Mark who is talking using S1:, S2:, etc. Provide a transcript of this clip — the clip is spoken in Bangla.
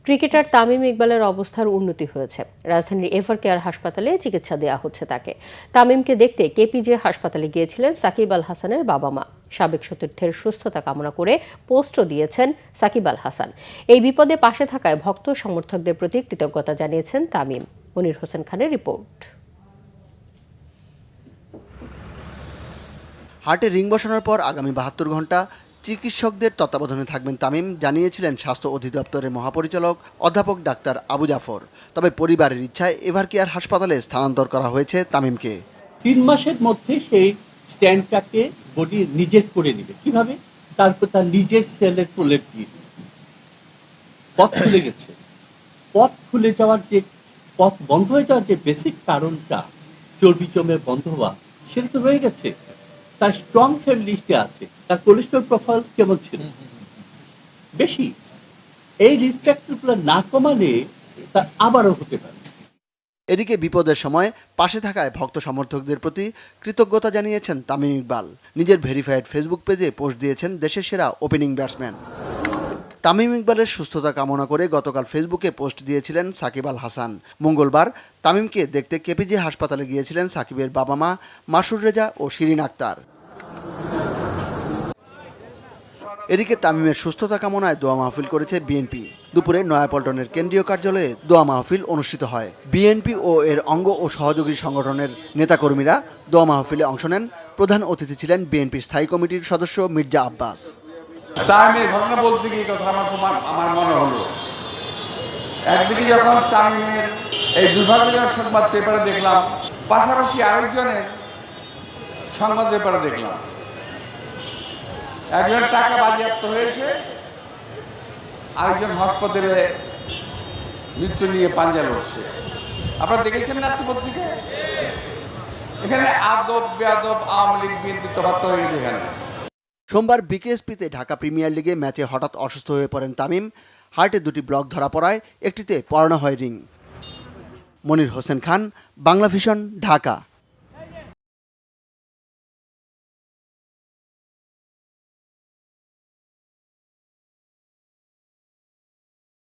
S1: ক্রিকেটার তামিম ইকবালের অবস্থার উন্নতি হয়েছে। রাজধানীর এভার কেয়ার হাসপাতালে চিকিৎসা দেওয়া হচ্ছে তাকে। তামিমকে দেখতে কেপিজে হাসপাতালে গিয়েছিলেন সাকিব আল হাসানের বাবা মা। সাবেক সতীর্থের সুস্থতা কামনা করে পোস্টও দিয়েছেন সাকিব আল হাসান। এই বিপদে পাশে থাকায় ভক্ত সমর্থকদের প্রতি কৃতজ্ঞতা জানিয়েছেন তামিম। মনির হোসেন খানের রিপোর্ট।
S2: হার্টে রিং বসানোর পর আগামী ৭২ ঘন্টা চিকিৎসকদের তত্ত্বাবধানে থাকবেন তামিম, জানিয়েছিলেন স্বাস্থ্য অধিদপ্তরের মহাপরিচালক অধ্যাপক ডাক্তার আবু জাফর। তবে পরিবারের ইচ্ছায় এভার কেয়ার হাসপাতালে স্থানান্তর করা হয়েছে তামিমকে।
S3: ৩ মাসের মধ্যে সেই স্ট্যান্ডটাকে বডি নিজের করে নেবে। কিভাবে? তারপর তার নিজের সেলের প্রলেপ দিয়ে পথ খুলে গেছে। পথ খুলে যাওয়ার যে পথ বন্ধ হয়ে যাওয়ার যে বেসিক কারণটা চর্বি জমে বন্ধ হওয়া, সেটা তো রয়ে গেছে। তার স্ট্রং ফ্যামিলি লিস্টে আছে। তার কোলেস্ট্রল প্রোফাইল কেমন ছিল? বেশি। এই রিস্ক ফ্যাক্টরগুলো না কমালে তা আবারও হতে পারে।
S2: এদিকে বিপদের সময় পাশে থাকায় ভক্ত সমর্থকদের প্রতি কৃতজ্ঞতা জানিয়েছেন তামিম ইকবাল। নিজের ভেরিফাইড ফেসবুক পেজে পোস্ট দিয়েছেন দেশের সেরা ওপেনিং ব্যাটসম্যান। তামিম ইকবালের সুস্থতা কামনা করে গতকাল ফেসবুকে পোস্ট দিয়েছিলেন সাকিব আল হাসান। মঙ্গলবার তামিমকে দেখতে কেপিজে হাসপাতালে গিয়েছিলেন সাকিবের বাবা মা মাসুর রেজা ও শিরিন আক্তার। এদিকে তামিমের সুস্থতা কামনায় দোয়া মাহফিল করেছে বিএনপি। দুপুরে নয়াপল্টনের কেন্দ্রীয় কার্যালয়ে দোয়া মাহফিল অনুষ্ঠিত হয়। বিএনপি ও এর অঙ্গ ও সহযোগী সংগঠনের নেতাকর্মীরা দোয়া মাহফিলে অংশ নেন। প্রধান অতিথি ছিলেন বিএনপির স্থায়ী কমিটির সদস্য মির্জা আব্বাস।
S4: তামিমের ঘটনা বলতে গিয়ে কথা আমার মনে হলো, একদিকে যখন তামিমের এই দুর্ভাগ্যজনক সংবাদ পেপারে দেখলাম, পাশাপাশি আরেকজনের সংবাদ পেপারে দেখলাম একজন টাকা বাজেয়াপ্ত হয়েছে, আরেকজন হাসপাতালে মৃত্যু নিয়ে পাঞ্জা লড়ছে। আপনারা দেখেছেন না আজকে পত্রিকায়? এখানে আদব বেয়াদব আওয়ামী লীগ বিএনপি তফাৎ হয়ে গেছে। এখানে
S2: সোমবার বিকেএসপিতে ঢাকা প্রিমিয়ার লিগে ম্যাচে হঠাৎ অসুস্থ হয়ে পড়েন তামিম। হার্টে দুটি ব্লক ধরা পড়ায় একটিতে পড়ানো হয় রিং। মনির হোসেন খান, বাংলা ভিশন, ঢাকা।